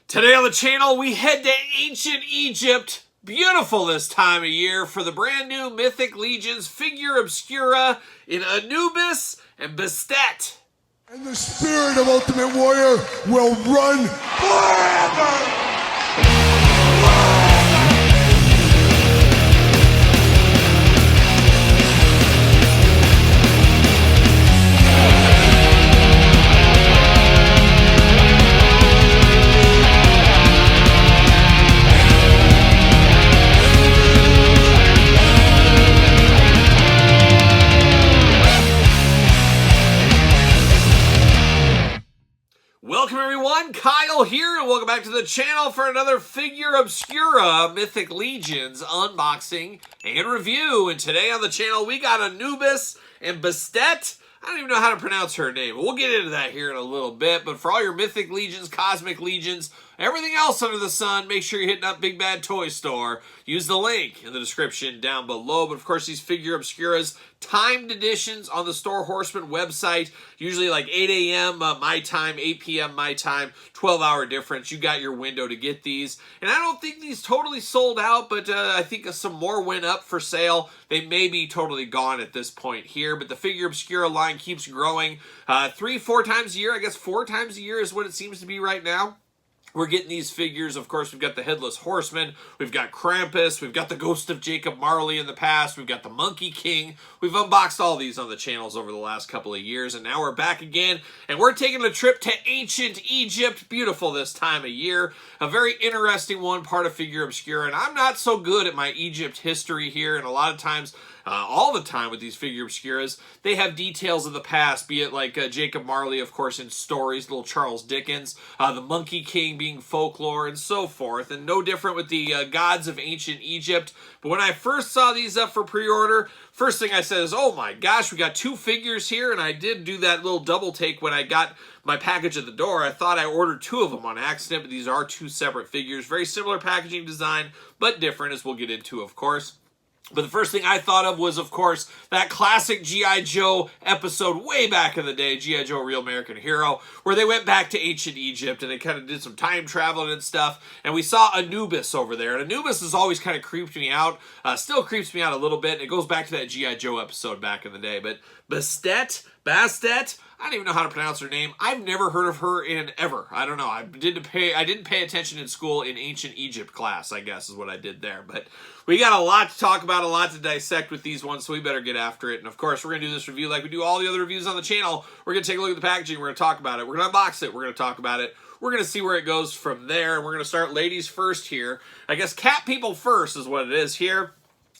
Today on the channel, we head to ancient Egypt. Beautiful this time of year for the brand new Mythic Legions Figura Obscura in Anubis and Bastet. And the spirit of Ultimate Warrior will run forever! Welcome everyone, Kyle here, and welcome back to the channel for another Figura Obscura Mythic Legions unboxing and review. And today on the channel we got Anubis and Bastet. I don't even know how to pronounce her name, but we'll get into that here in a little bit. But for all your Mythic Legions, Cosmic Legions, everything else under the sun, make sure you're hitting up Big Bad Toy Store. Use the link in the description down below. But of course, these Figura Obscuras, timed editions on the Store Horseman website, usually like 8 a.m. my time, 8 p.m. my time, 12-hour difference. You got your window to get these. And I don't think these totally sold out, but I think some more went up for sale. They may be totally gone at this point here, but the Figura Obscura line keeps growing 3-4 times a year. I guess 4 times a year is what it seems to be right now. We're getting these figures. Of course, we've got the Headless Horseman, we've got Krampus, we've got the Ghost of Jacob Marley in the past, we've got the Monkey King. We've unboxed all these on the channels over the last couple of years, and now we're back again, and we're taking a trip to ancient Egypt. Beautiful this time of year. A very interesting one, part of Figura Obscura, and I'm not so good at my Egypt history here, and a lot of times, all the time with these Figura Obscuras, they have details of the past, be it like Jacob Marley, of course, in stories, little Charles Dickens, the Monkey King being folklore, and so forth, and no different with the gods of ancient Egypt. But when I first saw these up for pre-order, first thing I said is, oh my gosh, we got 2 figures here, and I did do that little double take when I got my package at the door. I thought I ordered 2 of them on accident, but these are 2 separate figures. Very similar packaging design, but different, as we'll get into, of course. But the first thing I thought of was, of course, that classic G.I. Joe episode way back in the day, G.I. Joe Real American Hero, where they went back to ancient Egypt and they kind of did some time traveling and stuff. And we saw Anubis over there. And Anubis has always kind of creeped me out, still creeps me out a little bit. And it goes back to that G.I. Joe episode back in the day. But Bastet, I don't even know how to pronounce her name. I've never heard of her in ever. I don't know. I didn't pay attention in school in ancient Egypt class, I guess is what I did there. But we got a lot to talk about, a lot to dissect with these ones, so we better get after it. And of course, we're going to do this review like we do all the other reviews on the channel. We're going to take a look at the packaging. We're going to talk about it. We're going to unbox it. We're going to talk about it. We're going to see where it goes from there. And we're going to start ladies first here. I guess cat people first is what it is here.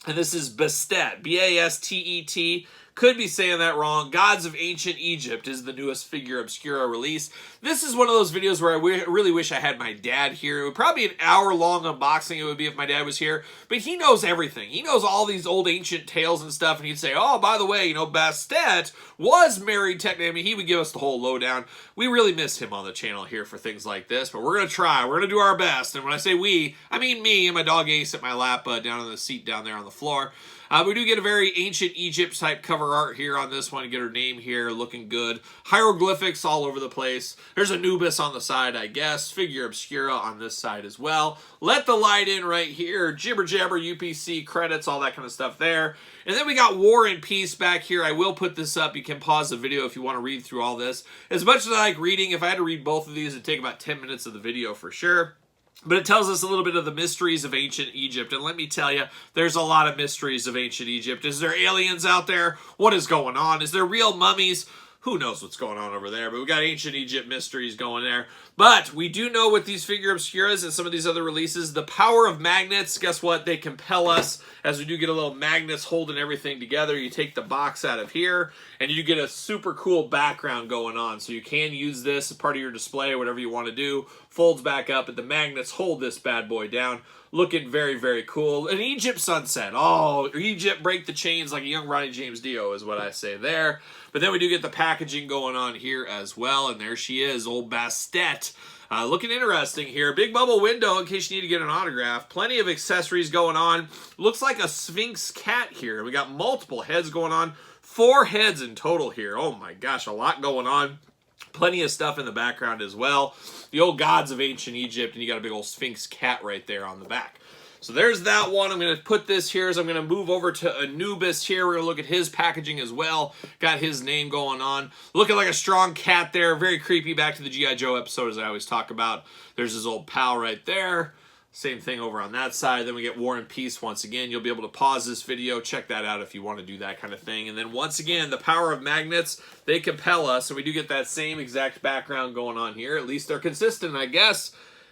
And this is Bastet, B-A-S-T-E-T. Could be saying that wrong. Gods of Ancient Egypt is the newest Figura Obscura release. This is one of those videos where I really wish I had my dad here. It would probably be an hour-long unboxing it would be if my dad was here. But he knows everything. He knows all these old ancient tales and stuff. And he'd say, oh, by the way, you know, Bastet was married technically. I mean, he would give us the whole lowdown. We really miss him on the channel here for things like this. But we're going to try. We're going to do our best. And when I say we, I mean me and my dog Ace at my lap down on the seat down there on the floor. We do get a very ancient Egypt type cover art here on this one. Get her name here, looking good. Hieroglyphics all over the place. There's Anubis on the side, I guess. Figura Obscura on this side as well. Let the light in right here. Jibber jabber, UPC, credits, all that kind of stuff there. And then we got War and Peace back here. I will put this up. You can pause the video if you want to read through all this. As much as I like reading, if I had to read both of these, it'd take about 10 minutes of the video for sure. But it tells us a little bit of the mysteries of ancient Egypt. And let me tell you, there's a lot of mysteries of ancient Egypt. Is there aliens out there? What is going on? Is there real mummies? Who knows what's going on over there? But we got ancient Egypt mysteries going there. But we do know with these Figura Obscuras and some of these other releases, the power of magnets, guess what? They compel us, as we do get a little magnets holding everything together. You take the box out of here, and you get a super cool background going on. So you can use this as part of your display, whatever you want to do. Folds back up, and the magnets hold this bad boy down. Looking very, very cool. An Egypt sunset. Oh, Egypt break the chains like a young Ronnie James Dio is what I say there. But then we do get the packaging going on here as well. And there she is, old Bastet. Looking interesting here. Big bubble window in case you need to get an autograph. Plenty of accessories going on. Looks like a Sphinx cat here. We got multiple heads going on. 4 heads in total here. Oh my gosh, a lot going on. Plenty of stuff in the background as well. The old gods of ancient Egypt, and you got a big old Sphinx cat right there on the back. So there's that one. I'm going to put this here as I'm going to move over to Anubis here. We're going to look at his packaging as well. Got his name going on. Looking like a strong cat there. Very creepy. Back to the G.I. Joe episode as I always talk about. There's his old pal right there. Same thing over on that side. Then we get War and Peace once again. You'll be able to pause this video. Check that out if you want to do that kind of thing. And then once again, the power of magnets, they compel us. So we do get that same exact background going on here. At least they're consistent, I guess.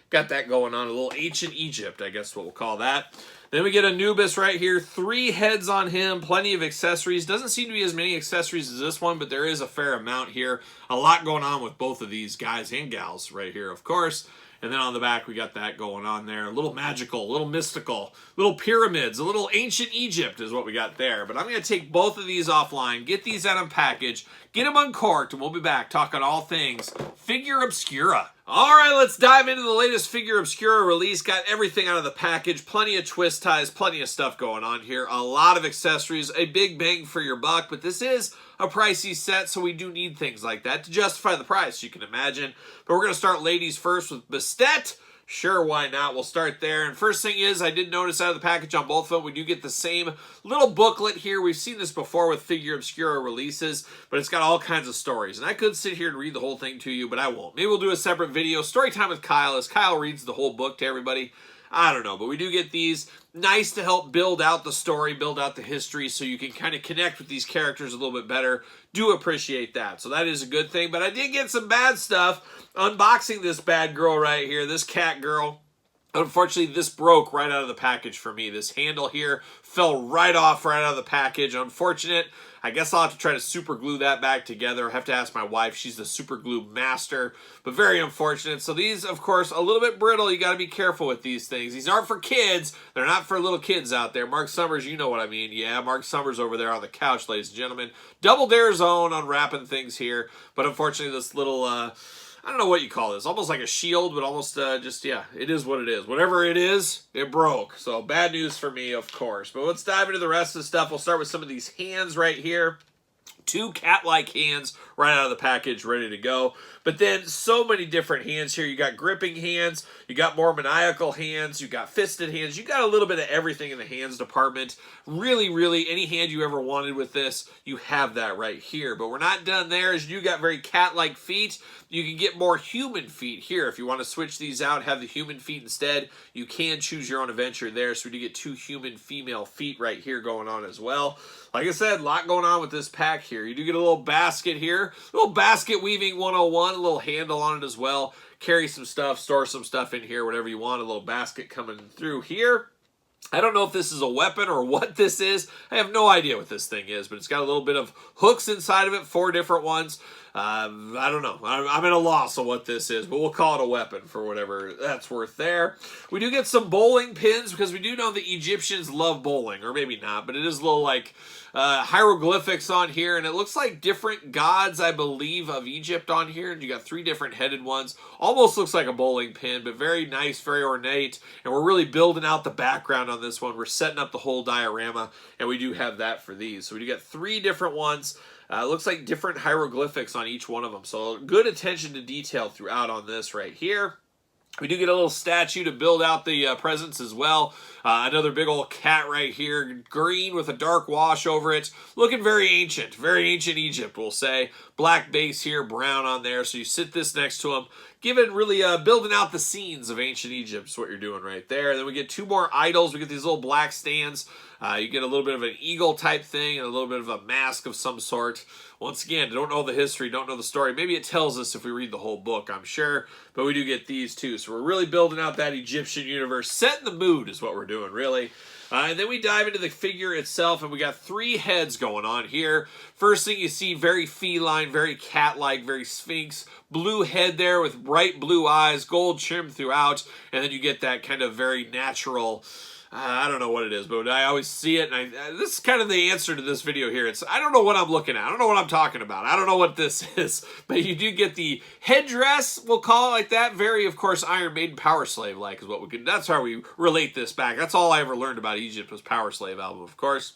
Got that going on. A little ancient Egypt, I guess what we'll call that. Then we get Anubis right here. 3 heads on him. Plenty of accessories. Doesn't seem to be as many accessories as this one, but there is a fair amount here. A lot going on with both of these guys and gals right here, of course. And then on the back, we got that going on there. A little magical, a little mystical, little pyramids, a little ancient Egypt is what we got there. But I'm going to take both of these offline, get these out of package, get them uncorked, and we'll be back talking all things Figure Obscura. All right, let's dive into the latest Figure Obscura release. Got everything out of the package. Plenty of twist ties, plenty of stuff going on here. A lot of accessories, a big bang for your buck, but this is a pricey set, so we do need things like that to justify the price, you can imagine. But we're going to start ladies first with Bastet. Sure, why not? We'll start there. And first thing is, I did notice out of the package on both of them, we do get the same little booklet here. We've seen this before with Figure Obscura releases, but it's got all kinds of stories. And I could sit here and read the whole thing to you, but I won't. Maybe we'll do a separate video. Story time with Kyle, as Kyle reads the whole book to everybody. I don't know, but we do get these. Nice to help build out the story, build out the history, so you can kind of connect with these characters a little bit better. Do appreciate that. So that is a good thing. But I did get some bad stuff. Unboxing this bad girl right here, this cat girl. Unfortunately, this broke right out of the package for me. This handle here fell right off right out of the package. Unfortunate. I guess I'll have to try to super glue that back together. I have to ask my wife. She's the super glue master, but very unfortunate. So these, of course, a little bit brittle. You got to be careful with these things. These aren't for kids. They're not for little kids out there. Mark Summers, you know what I mean. Yeah, Mark Summers over there on the couch, ladies and gentlemen. Double Dare Zone unwrapping things here. But unfortunately, this little... I don't know what you call this. Almost like a shield, but almost yeah, it is what it is. Whatever it is, it broke. So bad news for me, of course. But let's dive into the rest of the stuff. We'll start with some of these hands right here. 2 cat-like hands right out of the package, ready to go. But then so many different hands here. You got gripping hands, you got more maniacal hands, you got fisted hands. You got a little bit of everything in the hands department. Really, really, any hand you ever wanted with this, you have that right here. But we're not done there, as you got very cat-like feet. You can get more human feet here. If you want to switch these out, have the human feet instead, you can choose your own adventure there. So we do get 2 human female feet right here going on as well. Like I said, a lot going on with this pack here. You do get a little basket here, a little basket weaving 101, a little handle on it as well. Carry some stuff, store some stuff in here, whatever you want. A little basket coming through here. I don't know if this is a weapon or what this is. I have no idea what this thing is, but it's got a little bit of hooks inside of it, 4 different ones. I don't know. I'm at a loss of what this is, but we'll call it a weapon for whatever that's worth there. We do get some bowling pins because we do know the Egyptians love bowling, or maybe not, but it is a little like hieroglyphics on here, and it looks like different gods, I believe, of Egypt on here, and you got 3 different headed ones. Almost looks like a bowling pin, but very nice, very ornate, and we're really building out the background on this one. We're setting up the whole diorama, and we do have that for these. So we do get 3 different ones. It looks like different hieroglyphics on each one of them. So good attention to detail throughout on this right here. We do get a little statue to build out the presence as well. Another big old cat right here, green with a dark wash over it. Looking very ancient Egypt, we'll say. Black base here, brown on there. So you sit this next to them. Giving really building out the scenes of ancient Egypt is what you're doing right there. Then we get 2 more idols. We get these little black stands. You get a little bit of an eagle type thing and a little bit of a mask of some sort. Once again, don't know the history, don't know the story. Maybe it tells us if we read the whole book, I'm sure. But we do get these too. So we're really building out that Egyptian universe. Setting the mood is what we're doing, really. And then we dive into the figure itself, and we got 3 heads going on here. First thing you see, very feline, very cat-like, very sphinx. Blue head there with bright blue eyes, gold trim throughout. And then you get that kind of very natural... I don't know what it is, but I always see it, and this is kind of the answer to this video here. I don't know what I'm looking at. I don't know what I'm talking about. I don't know what this is, but you do get the headdress, we'll call it like that. Very, of course, Iron Maiden Power Slave-like is what we can. That's how we relate this back. That's all I ever learned about Egypt was Power Slave album, of course.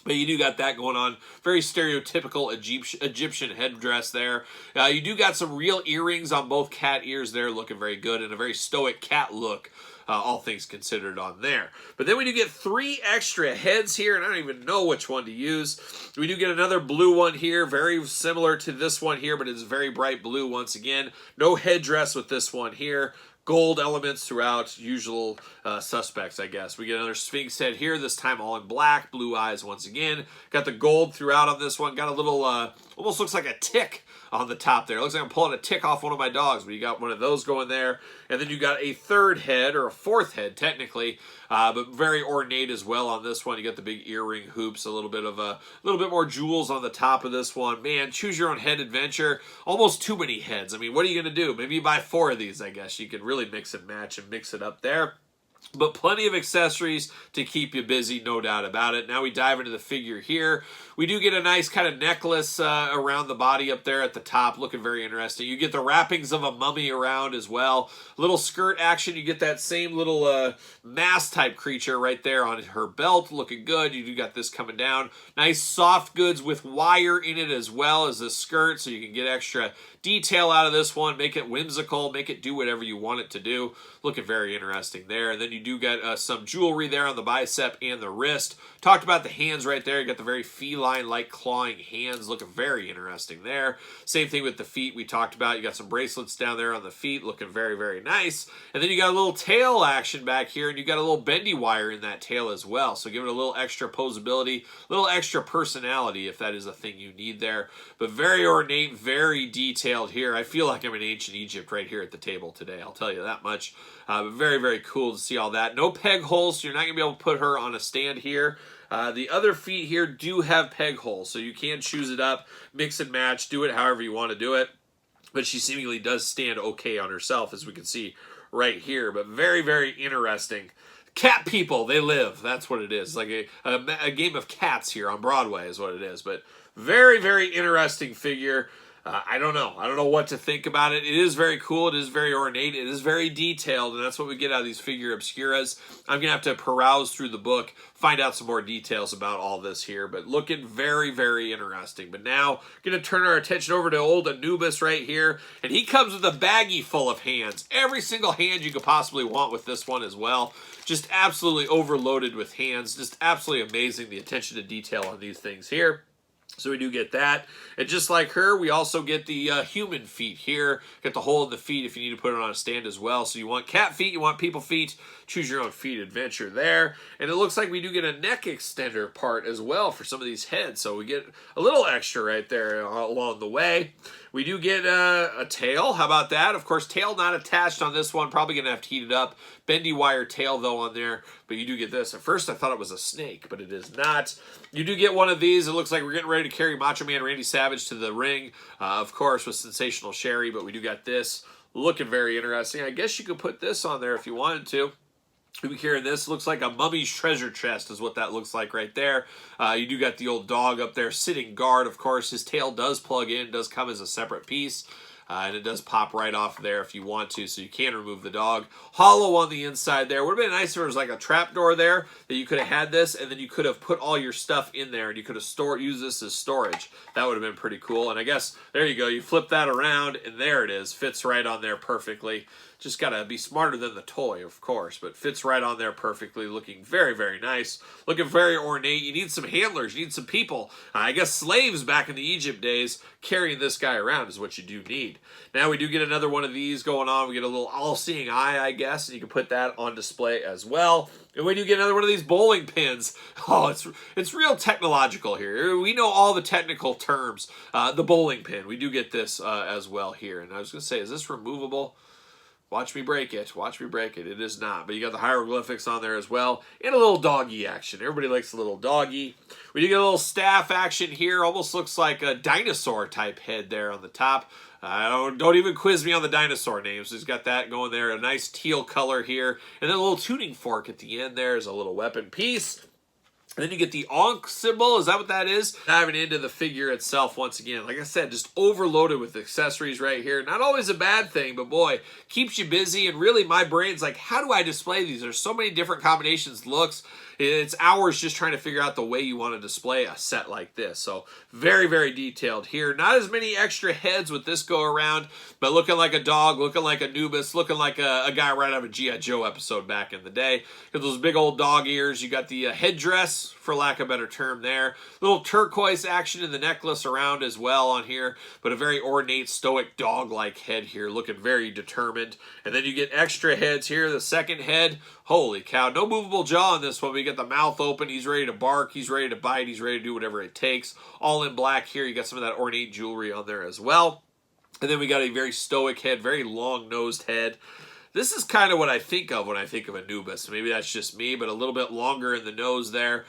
But you do got that going on. Very stereotypical Egyptian headdress there. You do got some real earrings on both cat ears there, looking very good, and a very stoic cat look, all things considered, on there. But then we do get 3 extra heads here, and I don't even know which one to use. We do get another blue one here, very similar to this one here, but it's very bright blue once again. No headdress with this one here. Gold elements throughout, usual suspects, I guess. We get another Sphinx head here, this time all in black, blue eyes once again. Got the gold throughout on this one. Got a little, almost looks like a tick on the top there. It looks like I'm pulling a tick off one of my dogs, but you got one of those going there. And then you got a 3rd head, or a 4th head technically, but very ornate as well on this one. You got the big earring hoops, a little bit more jewels on the top of this one. Man, choose your own head adventure. Almost too many heads. I mean, what are you going to do? Maybe you buy 4 of these, I guess. You could really mix and match and mix it up there. But plenty of accessories to keep you busy, no doubt about it. Now we dive into the figure here. We do get a nice kind of necklace around the body up there at the top, looking very interesting. You get the wrappings of a mummy around as well. Little skirt action. You get that same little mask type creature right there on her belt, looking good. You do got this coming down. Nice soft goods with wire in it as well as the skirt, so you can get extra detail out of this one, make it whimsical, make it do whatever you want it to do. Looking very interesting there. And then you do get some jewelry there on the bicep and the wrist. Talked about the hands right there. You got the very feline-like clawing hands, looking very interesting there. Same thing with the feet we talked about. You got some bracelets down there on the feet, looking very, very nice. And then you got a little tail action back here, and you got a little bendy wire in that tail as well. So give it a little extra posability, a little extra personality if that is a thing you need there. But very ornate, very detailed here. I feel like I'm in ancient Egypt right here at the table today. I'll tell you that much. But very, very cool to see all that. No peg holes, so you're not going to be able to put her on a stand here. The other feet here do have peg holes, so you can choose it up, mix and match, do it however you want to do it. But she seemingly does stand okay on herself, as we can see right here. But very, very interesting. Cat people, they live. That's what it is. Like a game of cats here on Broadway is what it is. But very, very interesting figure. I don't know. I don't know what to think about it. It is very cool. It is very ornate. It is very detailed, and that's what we get out of these figure obscuras. I'm going to have to peruse through the book, find out some more details about all this here, but looking very, very interesting. But now, going to turn our attention over to old Anubis right here, and he comes with a baggie full of hands. Every single hand you could possibly want with this one as well. Just absolutely overloaded with hands. Just absolutely amazing, the attention to detail on these things here. So we do get that. And just like her, we also get the human feet here. Get the hole in the feet if you need to put it on a stand as well. So you want cat feet, you want people feet. Choose your own feet adventure there. And it looks like we do get a neck extender part as well for some of these heads. So we get a little extra right there along the way. We do get a tail. How about that? Of course, tail not attached on this one. Probably going to have to heat it up. Bendy wire tail, though, on there. But you do get this. At first, I thought it was a snake, but it is not. You do get one of these. It looks like we're getting ready to carry Macho Man Randy Savage to the ring. Of course, with Sensational Sherry. But we do got this. Looking very interesting. I guess you could put this on there if you wanted to. We carry this. Looks like a mummy's treasure chest is what that looks like right there. You do got the old dog up there sitting guard, of course. His tail does plug in, does come as a separate piece. And it does pop right off there if you want to, so you can remove the dog. Hollow on the inside there. Would have been nice if there was like a trap door there that you could have had this, and then you could have put all your stuff in there, and you could have used this as storage. That would have been pretty cool. And I guess, there you go. You flip that around, and there it is. Fits right on there perfectly. Just got to be smarter than the toy, of course, but fits right on there perfectly. Looking very, very nice. Looking very ornate. You need some handlers. You need some people. I guess slaves back in the Egypt days carrying this guy around is what you do need. Now we do get another one of these going on. We get a little all-seeing eye, I guess, and you can put that on display as well. And we do get another one of these bowling pins. Oh, it's real technological here. We know all the technical terms. The bowling pin. We do get this as well here. And I was going to say, is this removable? Watch me break it. Watch me break it. It is not. But you got the hieroglyphics on there as well. And a little doggy action. Everybody likes a little doggy. We do get a little staff action here. Almost looks like a dinosaur type head there on the top. Don't even quiz me on the dinosaur names. He's got that going there. A nice teal color here. And then a little tuning fork at the end there is a little weapon piece. And then you get the Ankh symbol. Is that what that is? Diving into the figure itself once again. Like I said, just overloaded with accessories right here. Not always a bad thing, but boy, keeps you busy. And really, my brain's like, how do I display these? There's so many different combinations, looks. It's hours just trying to figure out the way you want to display a set like this. So very, very detailed here. Not as many extra heads with this go around, but looking like a dog, looking like Anubis, looking like a guy right out of a G.I. Joe episode back in the day. Got those big old dog ears. You got the headdress, for lack of a better term there. Little turquoise action in the necklace around as well on here, but a very ornate, stoic, dog-like head here, looking very determined. And then you get extra heads here. The second head, holy cow, no movable jaw on this one. We get the mouth open. He's ready to bark. He's ready to bite. He's ready to do whatever it takes. All in black here. You got some of that ornate jewelry on there as well. And then we got a very stoic head, very long-nosed head. This is kind of what I think of when I think of Anubis. Maybe that's just me, but a little bit longer in the nose there.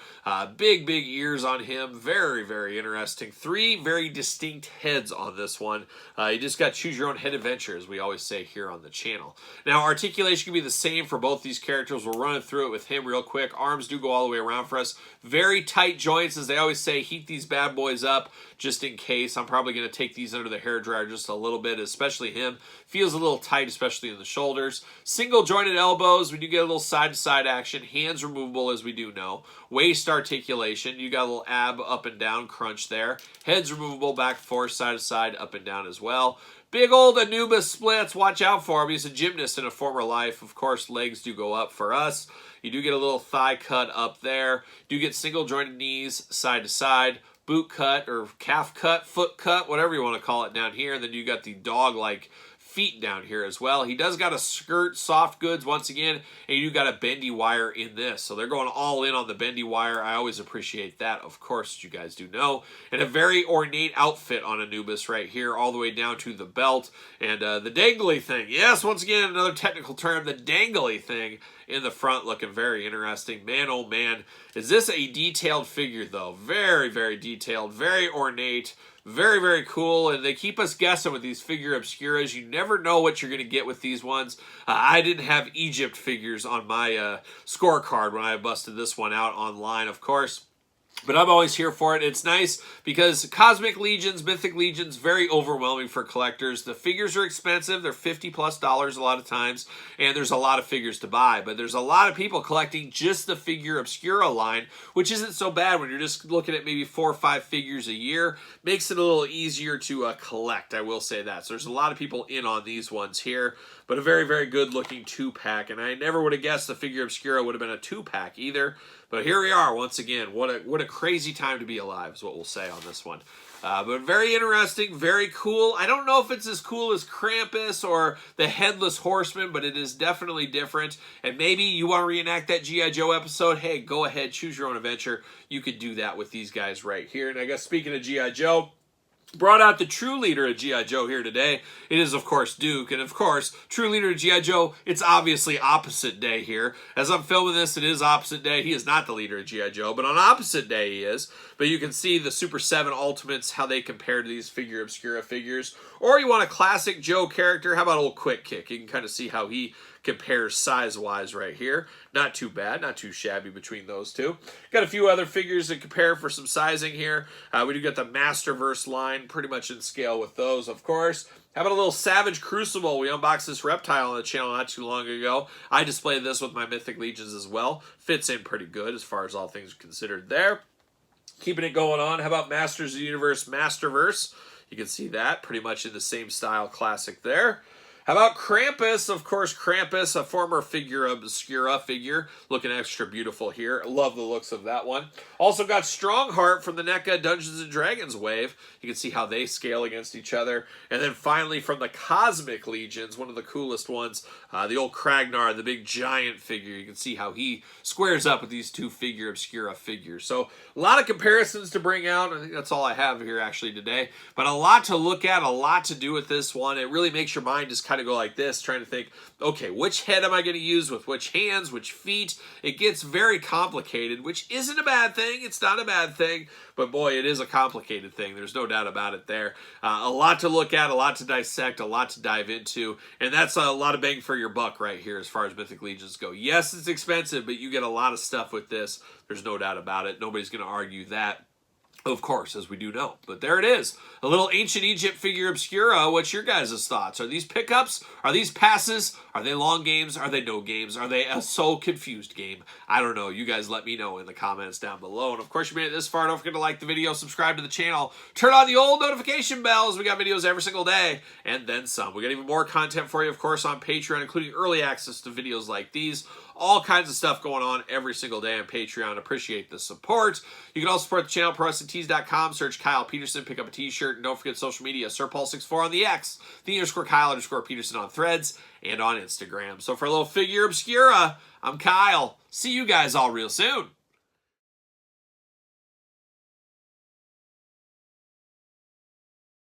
Big, big ears on him. Very, very interesting. 3 very distinct heads on this one. You just got to choose your own head adventure, as we always say here on the channel. Now, articulation can be the same for both these characters. We're running through it with him real quick. Arms do go all the way around for us. Very tight joints, as they always say. Heat these bad boys up just in case. I'm probably going to take these under the hairdryer just a little bit, especially him. Feels a little tight, especially in the shoulders. Single jointed elbows, we do get a little side-to-side action. Hands removable, as we do know. Waist articulation, you got a little ab up and down crunch there. Heads removable, back and forth, side-to-side, up and down as well. Big old Anubis splits, watch out for him. He's a gymnast in a former life. Of course, legs do go up for us. You do get a little thigh cut up there. You do get single jointed knees, side-to-side. Boot cut or calf cut, foot cut, whatever you want to call it down here. And then you got the dog-like feet down here as well. He does got a skirt, soft goods once again, and you got a bendy wire in this. So they're going all in on the bendy wire. I always appreciate that, of course, you guys do know. And a very ornate outfit on Anubis right here, all the way down to the belt. And the dangly thing. Yes, once again, another technical term, the dangly thing in the front, looking very interesting. Man, oh man, is this a detailed figure though? Very, very detailed, very ornate. Very, very cool, and they keep us guessing with these figure obscuras. You never know what you're going to get with these ones. I didn't have Egypt figures on my scorecard when I busted this one out online, of course. But I'm always here for it. It's nice because Cosmic Legions, Mythic Legions, very overwhelming for collectors. The figures are expensive. They're $50+ a lot of times, and there's a lot of figures to buy. But there's a lot of people collecting just the Figure Obscura line, which isn't so bad when you're just looking at maybe 4 or 5 figures a year. Makes it a little easier to collect, I will say that. So there's a lot of people in on these ones here. But a very, very good-looking 2-pack. And I never would have guessed the Figure Obscura would have been a 2-pack either. But here we are once again. What a crazy time to be alive is what we'll say on this one. But very interesting, very cool. I don't know if it's as cool as Krampus or the Headless Horseman, but it is definitely different. And maybe you want to reenact that G.I. Joe episode. Hey, go ahead, choose your own adventure. You could do that with these guys right here. And I guess speaking of G.I. Joe, brought out the true leader of G.I. Joe here today. It is, of course, Duke. And, of course, true leader of G.I. Joe, it's obviously opposite day here. As I'm filming this, it is opposite day. He is not the leader of G.I. Joe, but on opposite day he is. But you can see the Super 7 Ultimates, how they compare to these Figure Obscura figures. Or you want a classic Joe character, how about old Quick Kick? You can kind of see how he compares size-wise right here. Not too bad, not too shabby between those two. Got a few other figures to compare for some sizing here. We do get the Masterverse line, pretty much in scale with those, of course. How about a little Savage Crucible? We unboxed this reptile on the channel not too long ago. I displayed this with my Mythic Legions as well. Fits in pretty good as far as all things considered there. Keeping it going on, how about Masters of the Universe Masterverse? You can see that, pretty much in the same style classic there. How about Krampus? Of course, Krampus, a former Figure Obscura figure, looking extra beautiful here. Love the looks of that one. Also got Strongheart from the NECA Dungeons & Dragons wave. You can see how they scale against each other. And then finally from the Cosmic Legions, one of the coolest ones, the old Kragnar, the big giant figure. You can see how he squares up with these two Figure Obscura figures. So a lot of comparisons to bring out. I think that's all I have here actually today. But a lot to look at, a lot to do with this one. It really makes your mind just kind of go like this, trying to think, okay, which head am I going to use with which hands, which feet? It gets very complicated, which isn't a bad thing. It's not a bad thing, but boy, it is a complicated thing. There's no doubt about it there. A lot to look at, a lot to dissect, a lot to dive into, and that's a lot of bang for your buck right here as far as Mythic Legions go. Yes, it's expensive, but you get a lot of stuff with this. There's no doubt about it. Nobody's going to argue that. Of course, as we do know. But there it is. A little Ancient Egypt figure obscura. What's your guys' thoughts? Are these pickups? Are these passes? Are they long games? Are they no games? Are they a so confused game? I don't know. You guys let me know in the comments down below. And of course, you made it this far. Don't forget to like the video, subscribe to the channel, turn on the old notification bells. We got videos every single day and then some. We got even more content for you, of course, on Patreon, including early access to videos like these. All kinds of stuff going on every single day on Patreon. Appreciate the support. You can also support the channel, ProWrestlingTees.com. Search Kyle Peterson, pick up a t-shirt, and don't forget social media, SirPaul64 on the X, _Kyle_Peterson on Threads, and on Instagram. So for a little figure obscura, I'm Kyle. See you guys all real soon.